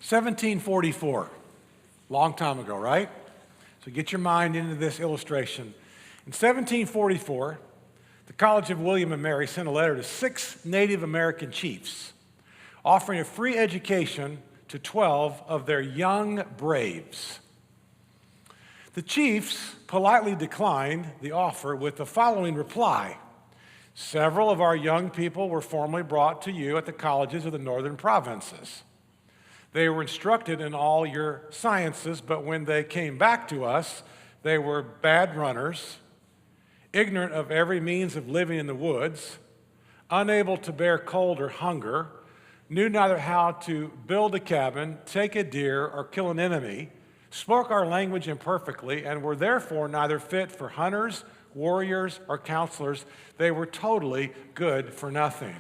1744, long time ago, right? So get your mind into this illustration. In 1744, the College of William and Mary sent a letter to 6 Native American chiefs offering a free education to 12 of their young braves. The chiefs politely declined the offer with the following reply: "Several of our young people were formerly brought to you at the colleges of the northern provinces. They were instructed in all your sciences, but when they came back to us, they were bad runners, ignorant of every means of living in the woods, unable to bear cold or hunger, knew neither how to build a cabin, take a deer, or kill an enemy, spoke our language imperfectly, and were therefore neither fit for hunters, warriors, or counselors. They were totally good for nothing."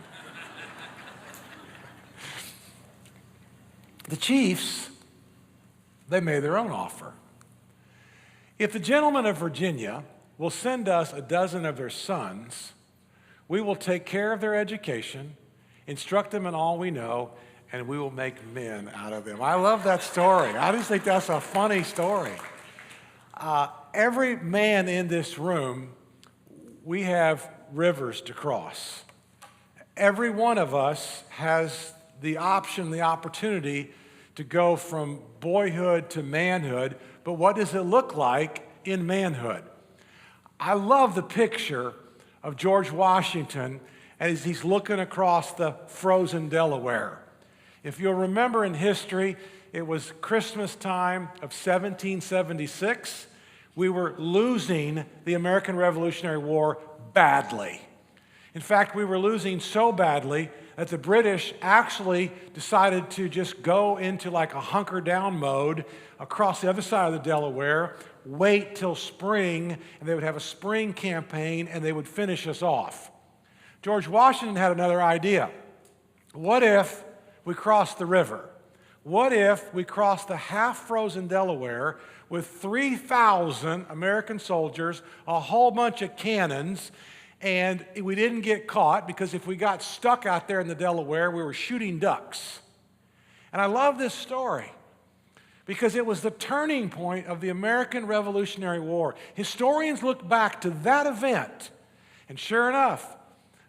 The chiefs, they made their own offer. "If the gentlemen of Virginia will send us a dozen of their sons, we will take care of their education, instruct them in all we know, and we will make men out of them." I love that story. I just think that's a funny story. Every man in this room, we have rivers to cross. Every one of us has the option, the opportunity to go from boyhood to manhood, but what does it look like in manhood? I love the picture of George Washington as he's looking across the frozen Delaware. If you'll remember in history, it was Christmas time of 1776. We were losing the American Revolutionary War badly. In fact, we were losing so badly that the British actually decided to just go into like a hunker down mode across the other side of the Delaware, wait till spring, and they would have a spring campaign and they would finish us off. George Washington had another idea. What if we crossed the river? What if we crossed the half-frozen Delaware with 3,000 American soldiers, a whole bunch of cannons, and we didn't get caught, because if we got stuck out there in the Delaware, we were shooting ducks. And I love this story because it was the turning point of the American Revolutionary War. Historians look back to that event, and sure enough,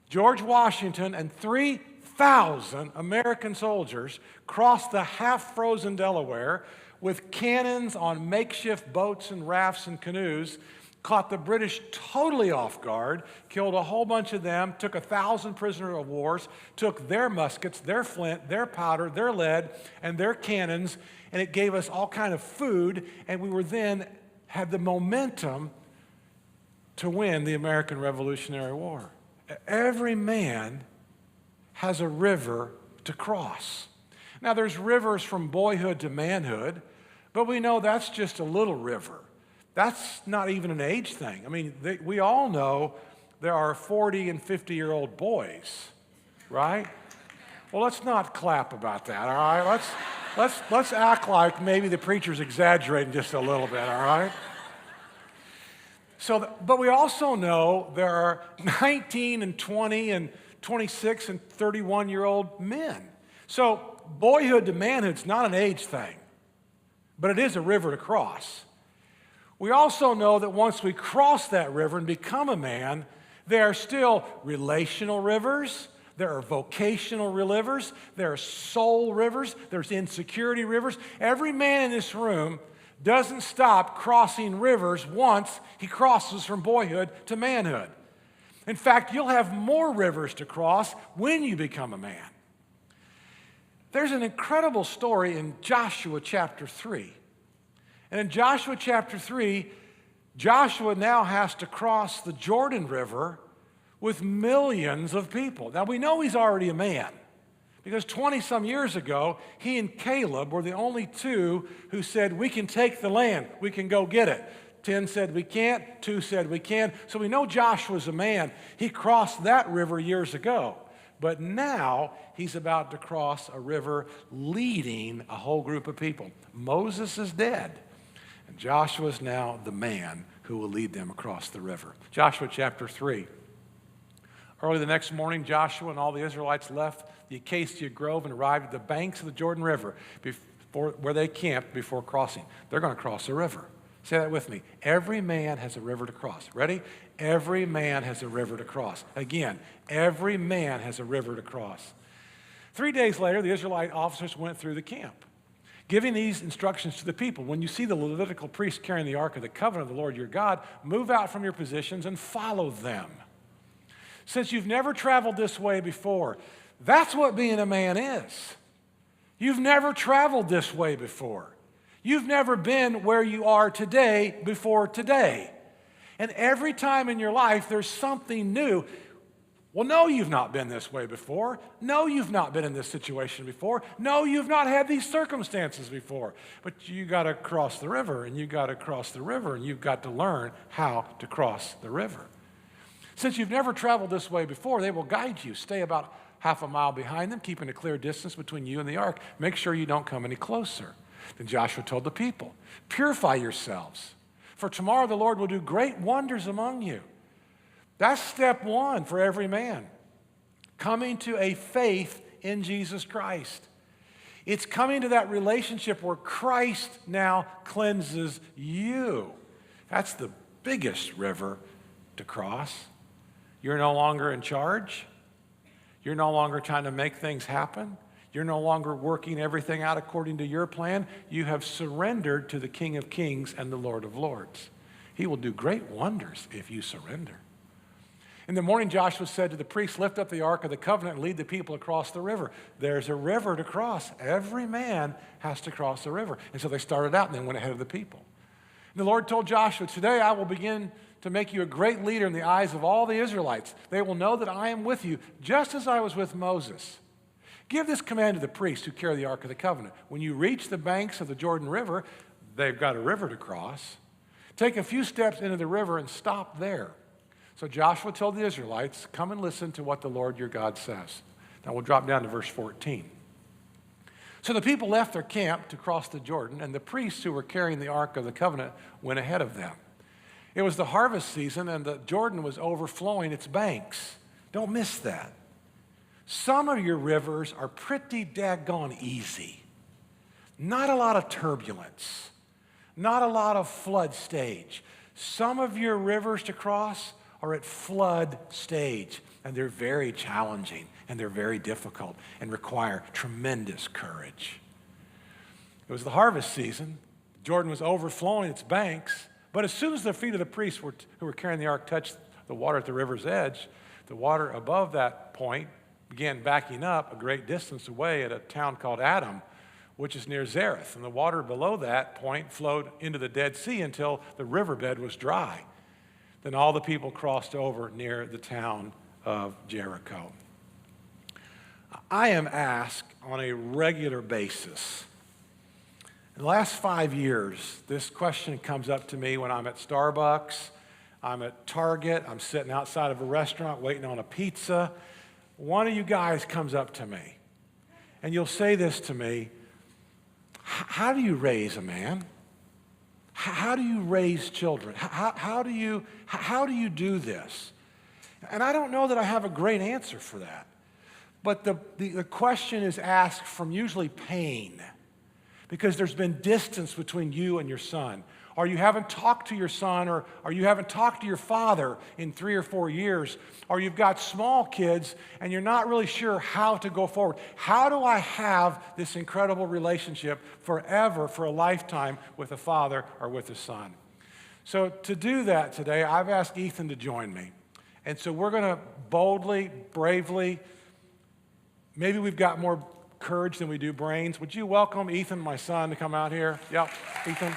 George Washington and 3,000 American soldiers crossed the half-frozen Delaware with cannons on makeshift boats and rafts and canoes, caught the British totally off guard, killed a whole bunch of them, took 1,000 prisoners of war, took their muskets, their flint, their powder, their lead, and their cannons, and it gave us all kind of food, and we were then had the momentum to win the American Revolutionary War. Every man has a river to cross. Now, there's rivers from boyhood to manhood, but we know that's just a little river. That's not even an age thing. I mean, we all know there are 40 and 50-year-old boys, right? Well, let's not clap about that, all right? Let's act like maybe the preacher's exaggerating just a little bit, all right? But we also know there are 19 and 20 and 26 and 31-year-old men. So boyhood to manhood's not an age thing, but it is a river to cross. We also know that once we cross that river and become a man, there are still relational rivers, there are vocational rivers, there are soul rivers, there's insecurity rivers. Every man in this room doesn't stop crossing rivers once he crosses from boyhood to manhood. In fact, you'll have more rivers to cross when you become a man. There's an incredible story in Joshua chapter 3. And in Joshua chapter 3, Joshua now has to cross the Jordan River with millions of people. Now, we know he's already a man because 20-some years ago, he and Caleb were the only two who said, "We can take the land, we can go get it." 10 said we can't, 2 said we can. So we know Joshua's a man. He crossed that river years ago. But now he's about to cross a river leading a whole group of people. Moses is dead. And Joshua is now the man who will lead them across the river. Joshua chapter 3. Early the next morning, Joshua and all the Israelites left the Acacia Grove and arrived at the banks of the Jordan River. Before where they camped before crossing. They're going to cross a river. Say that with me. Every man has a river to cross. Ready? Every man has a river to cross. Again, every man has a river to cross. 3 days later, the Israelite officers went through the camp, giving these instructions to the people. When you see the Levitical priests carrying the Ark of the Covenant of the Lord your God, move out from your positions and follow them. Since you've never traveled this way before, that's what being a man is. You've never traveled this way before. You've never been where you are today before today. And every time in your life, there's something new. Well, no, you've not been this way before. No, you've not been in this situation before. No, you've not had these circumstances before. But you got to cross the river, and you got to cross the river, and you've got to learn how to cross the river. Since you've never traveled this way before, they will guide you. Stay about half a mile behind them, keeping a clear distance between you and the ark. Make sure you don't come any closer. Then Joshua told the people, purify yourselves, for tomorrow the Lord will do great wonders among you. That's step one for every man, coming to a faith in Jesus Christ. It's coming to that relationship where Christ now cleanses you. That's the biggest river to cross. You're no longer in charge. You're no longer trying to make things happen. You're no longer working everything out according to your plan. You have surrendered to the King of Kings and the Lord of Lords. He will do great wonders if you surrender. In the morning, Joshua said to the priests, lift up the Ark of the Covenant and lead the people across the river. There's a river to cross. Every man has to cross the river. And so they started out and then went ahead of the people. And the Lord told Joshua, today I will begin to make you a great leader in the eyes of all the Israelites. They will know that I am with you, just as I was with Moses. Give this command to the priests who carry the Ark of the Covenant. When you reach the banks of the Jordan River, they've got a river to cross. Take a few steps into the river and stop there. So Joshua told the Israelites, come and listen to what the Lord your God says. Now we'll drop down to verse 14. So the people left their camp to cross the Jordan, and the priests who were carrying the Ark of the Covenant went ahead of them. It was the harvest season, and the Jordan was overflowing its banks. Don't miss that. Some of your rivers are pretty daggone easy. Not a lot of turbulence. Not a lot of flood stage. Some of your rivers to cross are at flood stage, and they're very challenging, and they're very difficult, and require tremendous courage. It was the harvest season. Jordan was overflowing its banks, but as soon as the feet of the priests who were carrying the ark touched the water at the river's edge, the water above that point began backing up a great distance away at a town called Adam, which is near Zareth. And the water below that point flowed into the Dead Sea until the riverbed was dry. Then all the people crossed over near the town of Jericho. I am asked on a regular basis. In the last 5 years, this question comes up to me when I'm at Starbucks, I'm at Target, I'm sitting outside of a restaurant waiting on a pizza. One of you guys comes up to me, and you'll say this to me, how do you raise a man? How do you raise children? How do you do this? And I don't know that I have a great answer for that. But the question is asked from usually pain, because there's been distance between you and your son. Or you haven't talked to your son, or you haven't talked to your father in 3 or 4 years, or you've got small kids and you're not really sure how to go forward. How do I have this incredible relationship forever, for a lifetime, with a father or with a son? So to do that today, I've asked Ethan to join me. And so we're going to boldly, bravely, maybe we've got more courage than we do brains. Would you welcome Ethan, my son, to come out here? Yep, Ethan.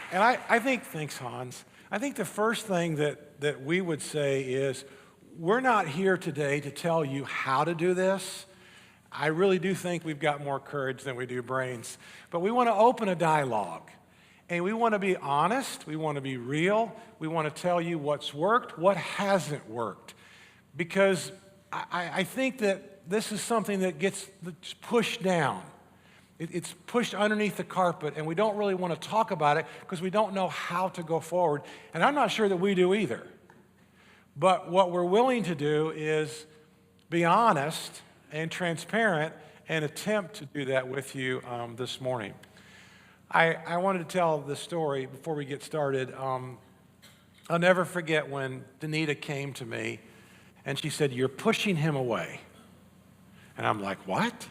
And I think, thanks Hans, I think the first thing that we would say is, we're not here today to tell you how to do this. I really do think we've got more courage than we do brains. But we want to open a dialogue. And we want to be honest, we want to be real, we want to tell you what's worked, what hasn't worked. Because I think that this is something that gets pushed down. It's pushed underneath the carpet, and we don't really want to talk about it because we don't know how to go forward. And I'm not sure that we do either. But what we're willing to do is be honest and transparent and attempt to do that with you this morning. I wanted to tell this story before we get started. I'll never forget when Danita came to me and she said, "You're pushing him away." And I'm like, "What?"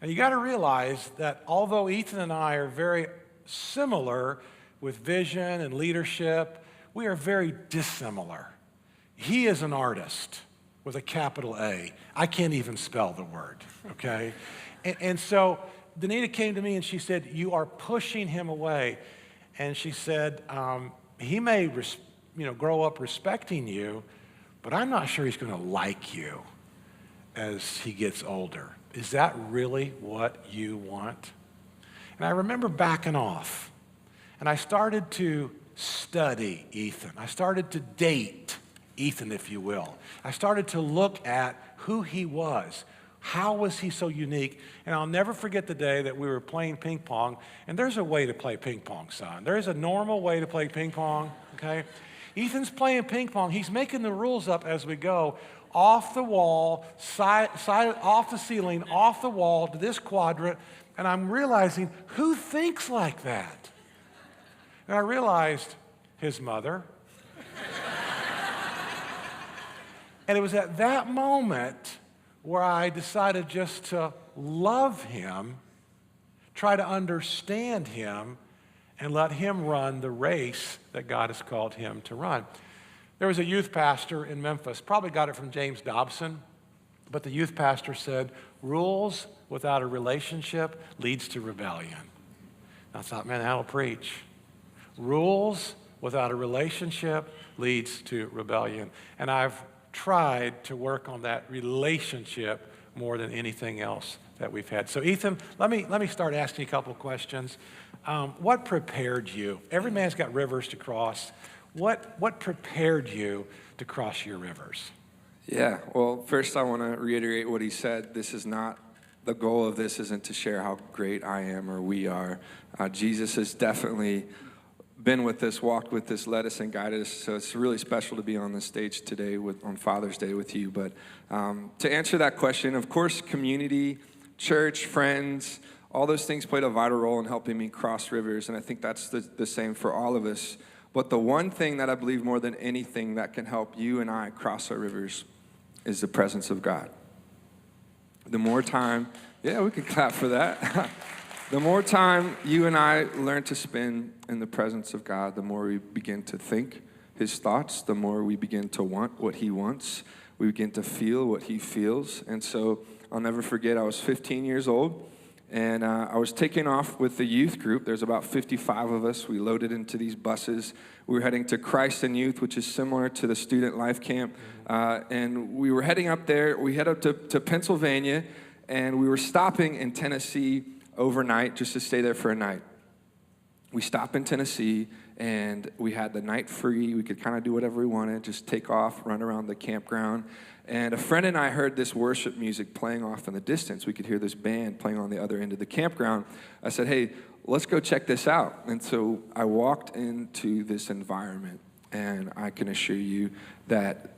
And you got to realize that although Ethan and I are very similar with vision and leadership, we are very dissimilar. He is an artist with a capital A. I can't even spell the word, okay? And so Danita came to me and she said, "You are pushing him away." And she said, "He may grow up respecting you, but I'm not sure he's going to like you as he gets older. Is that really what you want?" And I remember backing off, and I started to study Ethan. I started to date Ethan, if you will. I started to look at who he was. How was he so unique? And I'll never forget the day that we were playing ping pong, and there's a way to play ping pong, son. There is a normal way to play ping pong, okay? Ethan's playing ping pong. He's making the rules up as we go. Off the wall, side, off the ceiling, off the wall to this quadrant, and I'm realizing, who thinks like that? And I realized his mother. And it was at that moment where I decided just to love him, try to understand him, and let him run the race that God has called him to run. There was a youth pastor in Memphis, probably got it from James Dobson, but the youth pastor said, "Rules without a relationship leads to rebellion." And I thought, man, that'll preach. Rules without a relationship leads to rebellion. And I've tried to work on that relationship more than anything else that we've had. So Ethan, let me start asking you a couple of questions. What prepared you? Every man's got rivers to cross. What prepared you to cross your rivers? Yeah, well, first I want to reiterate what he said. This is not, the goal of this isn't to share how great I am or we are. Jesus has definitely been with us, walked with us, led us and guided us. So it's really special to be on this stage today on Father's Day with you. But to answer that question, of course, community, church, friends, all those things played a vital role in helping me cross rivers. And I think that's the same for all of us. But the one thing that I believe more than anything that can help you and I cross our rivers is the presence of God. The more time, yeah, we can clap for that. The more time you and I learn to spend in the presence of God, the more we begin to think his thoughts, the more we begin to want what he wants. We begin to feel what he feels. And so I'll never forget, I was 15 years old, and I was taking off with the youth group. There's about 55 of us. We loaded into these buses. We were heading to Christ and Youth, which is similar to the Student Life Camp. And we were heading up there. We head up to Pennsylvania, and we were stopping in Tennessee overnight just to stay there for a night. We stopped in Tennessee, and we had the night free. We could kind of do whatever we wanted, just take off, run around the campground. And a friend and I heard this worship music playing off in the distance. We could hear this band playing on the other end of the campground. I said, "Hey, let's go check this out." And so I walked into this environment, and I can assure you that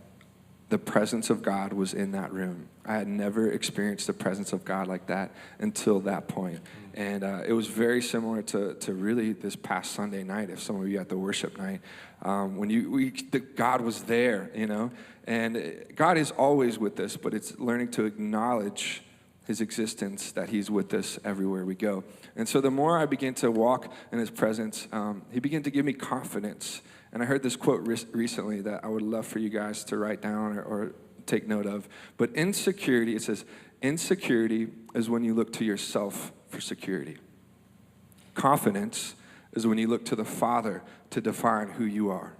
the presence of God was in that room. I had never experienced the presence of God like that until that point. And it was very similar to really this past Sunday night, if some of you at the worship night, when God was there, you know. And God is always with us, but it's learning to acknowledge his existence, that he's with us everywhere we go. And so the more I began to walk in his presence, he began to give me confidence. And I heard this quote recently that I would love for you guys to write down or take note of. But insecurity, it says, insecurity is when you look to yourself for security. Confidence is when you look to the Father to define who you are.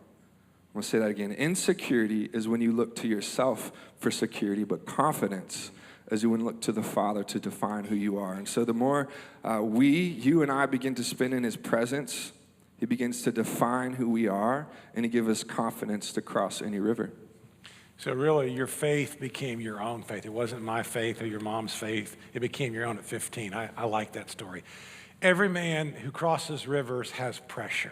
I'm going to say that again. Insecurity is when you look to yourself for security, but confidence is when you look to the Father to define who you are. And so the more you and I begin to spend in his presence, he begins to define who we are, and he gives us confidence to cross any river. So really, your faith became your own faith. It wasn't my faith or your mom's faith. It became your own at 15. I like that story. Every man who crosses rivers has pressure.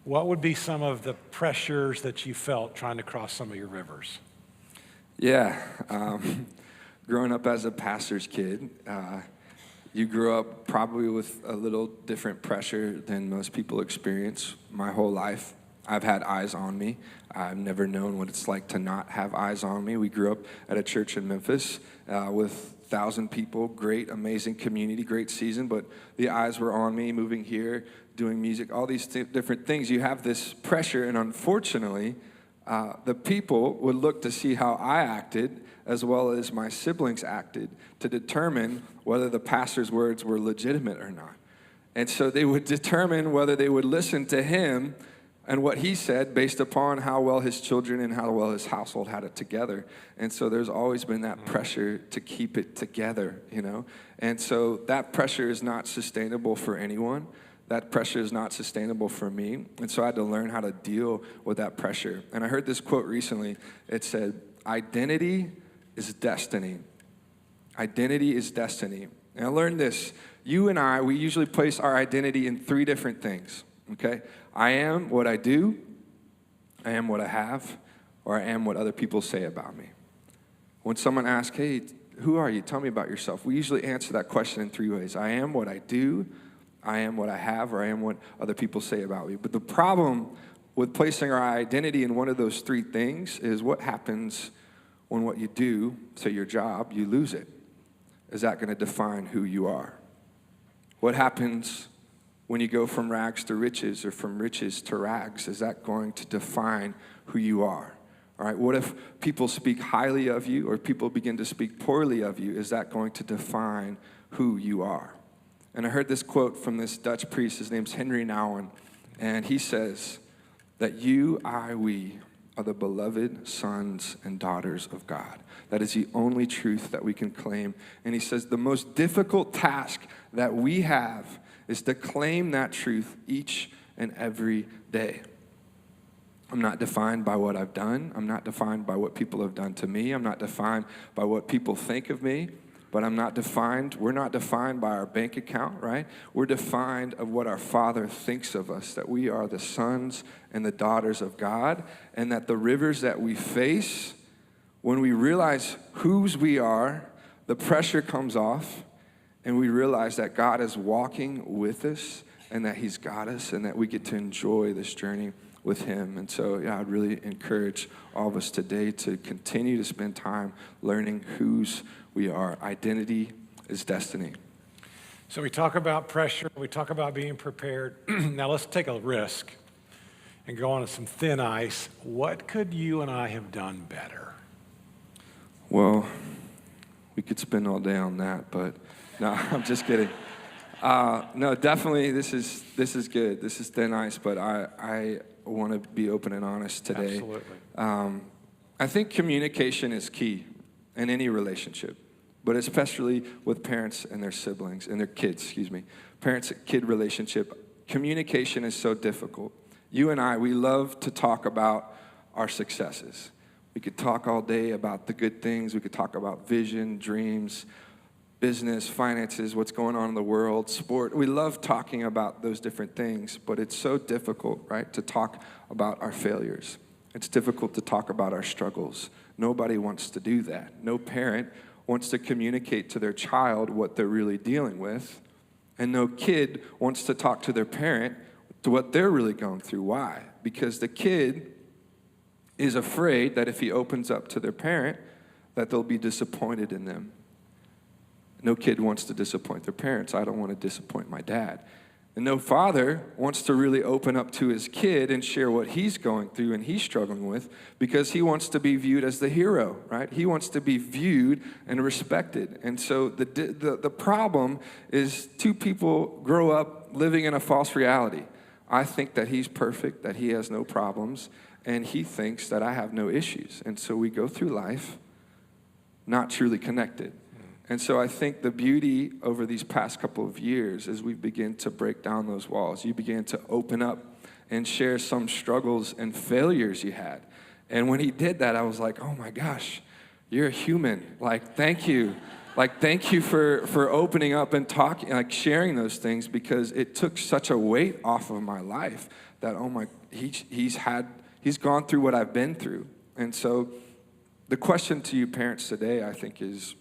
What would be some of the pressures that you felt trying to cross some of your rivers? Yeah. growing up as a pastor's kid, you grew up probably with a little different pressure than most people experience. My whole life, I've had eyes on me. I've never known what it's like to not have eyes on me. We grew up at a church in Memphis with 1,000 people, great, amazing community, great season, but the eyes were on me moving here, doing music, all these different things. You have this pressure, and unfortunately, the people would look to see how I acted as well as my siblings acted to determine whether the pastor's words were legitimate or not. And so they would determine whether they would listen to him and what he said based upon how well his children and how well his household had it together. And so there's always been that pressure to keep it together, you know? And so that pressure is not sustainable for anyone. That pressure is not sustainable for me. And so I had to learn how to deal with that pressure. And I heard this quote recently. It said, identity is destiny. Identity is destiny. And I learned this. You and I, we usually place our identity in 3 different things, okay? I am what I do, I am what I have, or I am what other people say about me. When someone asks, hey, who are you? Tell me about yourself. We usually answer that question in 3 ways. I am what I do, I am what I have, or I am what other people say about me. But the problem with placing our identity in one of those 3 things is what happens when what you do, say your job, you lose it. Is that going to define who you are? What happens when you go from rags to riches or from riches to rags? Is that going to define who you are? All right, what if people speak highly of you or people begin to speak poorly of you? Is that going to define who you are? And I heard this quote from this Dutch priest. His name's Henry Nouwen. And he says that you, I, we are the beloved sons and daughters of God. That is the only truth that we can claim. And he says the most difficult task that we have is to claim that truth each and every day. I'm not defined by what I've done. I'm not defined by what people have done to me. I'm not defined by what people think of me. But we're not defined by our bank account, right? We're defined of what our Father thinks of us, that we are the sons and the daughters of God, and that the rivers that we face, when we realize whose we are, the pressure comes off, and we realize that God is walking with us, and that he's got us, and that we get to enjoy this journey with him. And so, yeah, I'd really encourage all of us today to continue to spend time learning whose we are. Identity is destiny. So we talk about pressure, we talk about being prepared. Now let's take a risk and go on some thin ice. What could you and I have done better? Well, we could spend all day on that, but no, I'm just kidding. No, definitely this is good. This is thin ice, but I want to be open and honest today. Absolutely. I think communication is key in any relationship, but especially with parents and their siblings and their kids, parents-kid relationship. Communication is so difficult. You and I, we love to talk about our successes. We could talk all day about the good things. We could talk about vision, dreams, business, finances, what's going on in the world, sport. We love talking about those different things, but it's so difficult, right, to talk about our failures. It's difficult to talk about our struggles. Nobody wants to do that. No parent wants to communicate to their child what they're really dealing with, and no kid wants to talk to their parent to what they're really going through. Why? Because the kid is afraid that if he opens up to their parent, that they'll be disappointed in them. No kid wants to disappoint their parents. I don't want to disappoint my dad. And no father wants to really open up to his kid and share what he's going through and he's struggling with, because he wants to be viewed as the hero, right? He wants to be viewed and respected. And so the problem is two people grow up living in a false reality. I think that he's perfect, that he has no problems, and he thinks that I have no issues. And so we go through life not truly connected. And so I think the beauty over these past couple of years is we begin to break down those walls. You begin to open up and share some struggles and failures you had. And when he did that, I was like, oh my gosh, you're a human. Like, thank you. Like, thank you for opening up and talking, like sharing those things, because it took such a weight off of my life that, oh my, he's gone through what I've been through. And so the question to you parents today, I think, is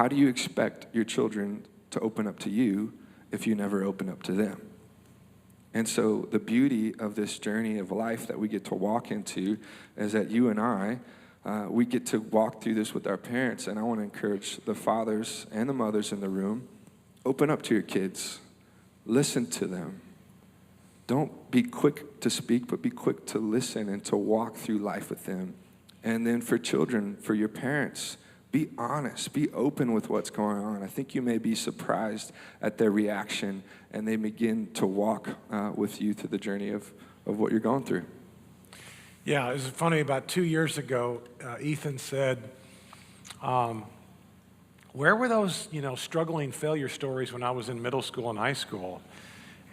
how do you expect your children to open up to you if you never open up to them? And so the beauty of this journey of life that we get to walk into is that you and I, we get to walk through this with our parents. And I want to encourage the fathers and the mothers in the room, open up to your kids. Listen to them. Don't be quick to speak, but be quick to listen and to walk through life with them. And then for children, for your parents, be honest, be open with what's going on. I think you may be surprised at their reaction, and they begin to walk with you through the journey of what you're going through. Yeah, it was funny. About 2 years ago, Ethan said, where were those, struggling failure stories when I was in middle school and high school?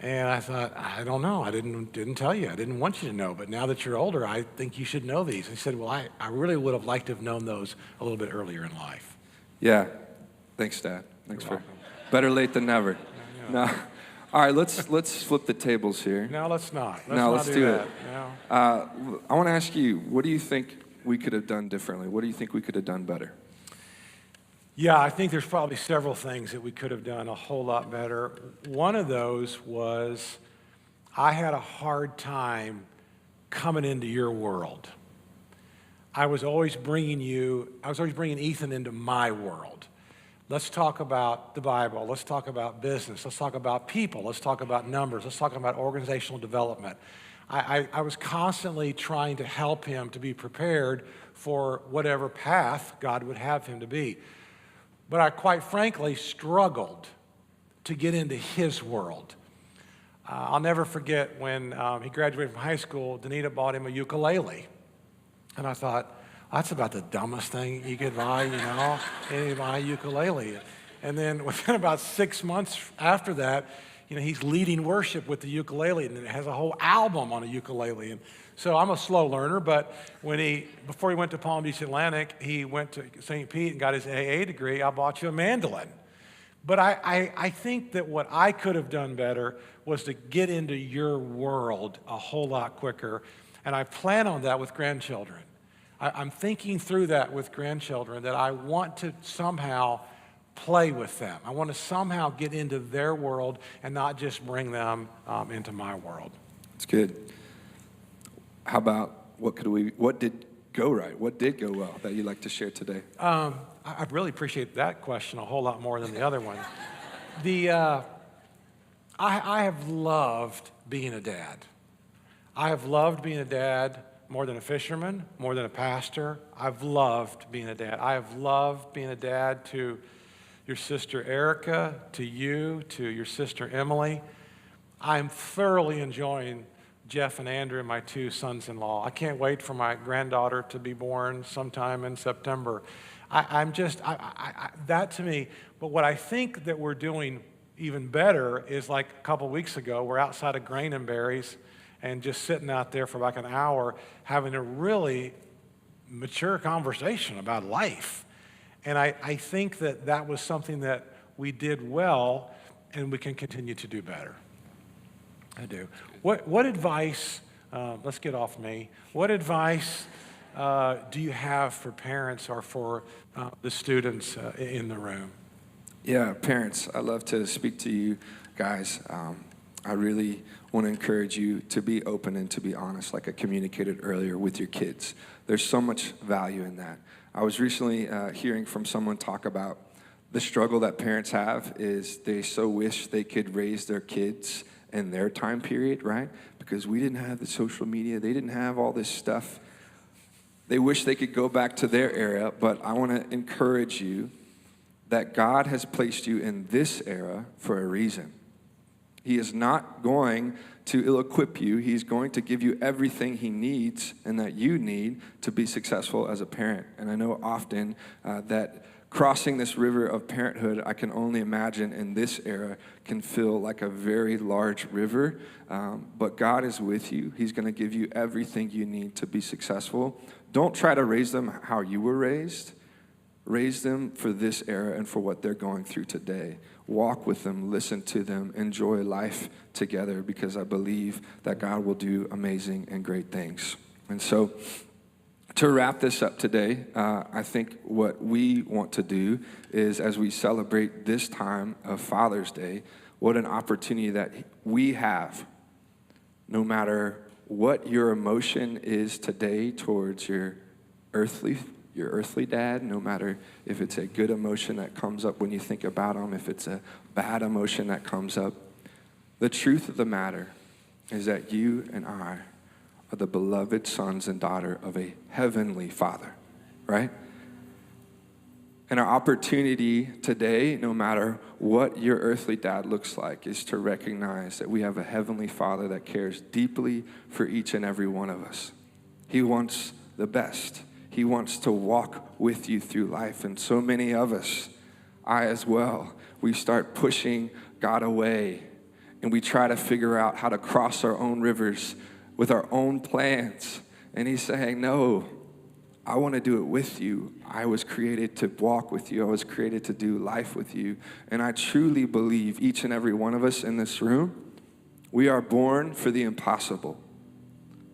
And I thought, I don't know. I didn't tell you. I didn't want you to know. But now that you're older, I think you should know these. And he said, well, I really would have liked to have known those a little bit earlier in life. Yeah. Thanks, Dad. Thanks You're for welcome. better late than never. Yeah. No. All right, let's flip the tables here. No, let's not. Let's do that. it. No. I want to ask you, what do you think we could have done differently? What do you think we could have done better? Yeah, I think there's probably several things that we could have done a whole lot better. One of those was I had a hard time coming into your world. I was always bringing Ethan into my world. Let's talk about the Bible. Let's talk about business. Let's talk about people. Let's talk about numbers. Let's talk about organizational development. I was constantly trying to help him to be prepared for whatever path God would have him to be. But I quite frankly struggled to get into his world. I'll never forget when he graduated from high school, Danita bought him a ukulele. And I thought, that's about the dumbest thing you could buy, and you buy a ukulele. And then within about 6 months after that, he's leading worship with the ukulele, and it has a whole album on a ukulele. And so I'm a slow learner, but before he went to Palm Beach Atlantic, he went to St. Pete and got his AA degree. I bought you a mandolin. But I think that what I could have done better was to get into your world a whole lot quicker, and I plan on that with grandchildren. I'm thinking through that with grandchildren, that I want to somehow play with them. I want to somehow get into their world and not just bring them into my world. It's good. How about what did go right? What did go well that you'd like to share today? I really appreciate that question a whole lot more than the other one. I have loved being a dad. I have loved being a dad more than a fisherman, more than a pastor. I've loved being a dad. I have loved being a dad to your sister Erica, to you, to your sister Emily. I'm thoroughly enjoying Jeff and Andrew, my 2 sons-in-law. I can't wait for my granddaughter to be born sometime in September. That to me, but what I think that we're doing even better is, like a couple weeks ago, we're outside of Grain and Berries and just sitting out there for like an hour having a really mature conversation about life. And I think that was something that we did well, and we can continue to do better. I do. What advice, let's get off me, what advice do you have for parents or for the students in the room? Yeah, parents, I'd love to speak to you guys. I really want to encourage you to be open and to be honest, like I communicated earlier, with your kids. There's so much value in that. I was recently hearing from someone talk about the struggle that parents have is they so wish they could raise their kids in their time period, right? Because we didn't have the social media. They didn't have all this stuff. They wish they could go back to their era, but I want to encourage you that God has placed you in this era for a reason. He is not going to ill-equip you. He's going to give you everything he needs and that you need to be successful as a parent. And I know often that crossing this river of parenthood, I can only imagine in this era, can feel like a very large river. But God is with you. He's going to give you everything you need to be successful. Don't try to raise them how you were raised. Raise them for this era and for what they're going through today. Walk with them, listen to them, enjoy life together, because I believe that God will do amazing and great things. And so To wrap this up today, I think what we want to do is, as we celebrate this time of Father's Day, what an opportunity that we have, no matter what your emotion is today towards your earthly dad, no matter if it's a good emotion that comes up when you think about him, if it's a bad emotion that comes up. The truth of the matter is that you and I are the beloved sons and daughter of a heavenly Father, right? And our opportunity today, no matter what your earthly dad looks like, is to recognize that we have a heavenly Father that cares deeply for each and every one of us. He wants the best. He wants to walk with you through life. And so many of us, I as well, we start pushing God away, and we try to figure out how to cross our own rivers with our own plans. And he's saying, no, I want to do it with you. I was created to walk with you. I was created to do life with you. And I truly believe each and every one of us in this room, we are born for the impossible.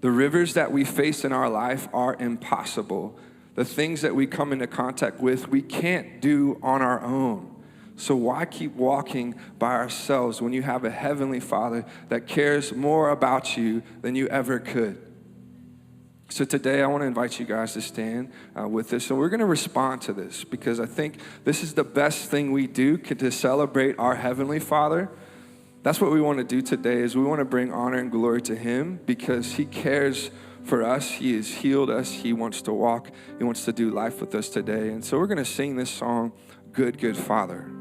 The rivers that we face in our life are impossible. The things that we come into contact with, we can't do on our own. So why keep walking by ourselves when you have a heavenly Father that cares more about you than you ever could? So today I want to invite you guys to stand with us, and we're going to respond to this, because I think this is the best thing we do to celebrate our heavenly Father. That's what we want to do today, is we want to bring honor and glory to him, because he cares for us. He has healed us. He wants to walk. He wants to do life with us today. And so we're going to sing this song, Good, Good Father.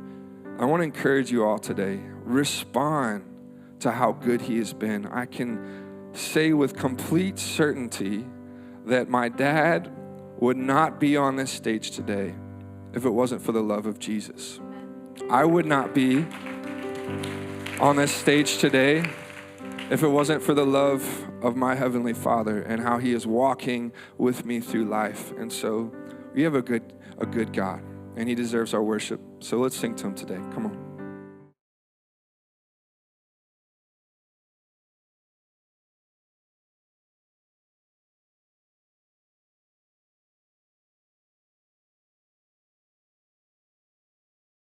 I want to encourage you all today, respond to how good he has been. I can say with complete certainty that my dad would not be on this stage today if it wasn't for the love of Jesus. I would not be on this stage today if it wasn't for the love of my Heavenly Father and how he is walking with me through life. And so we have a good God, and he deserves our worship. So let's sing to him today. Come on.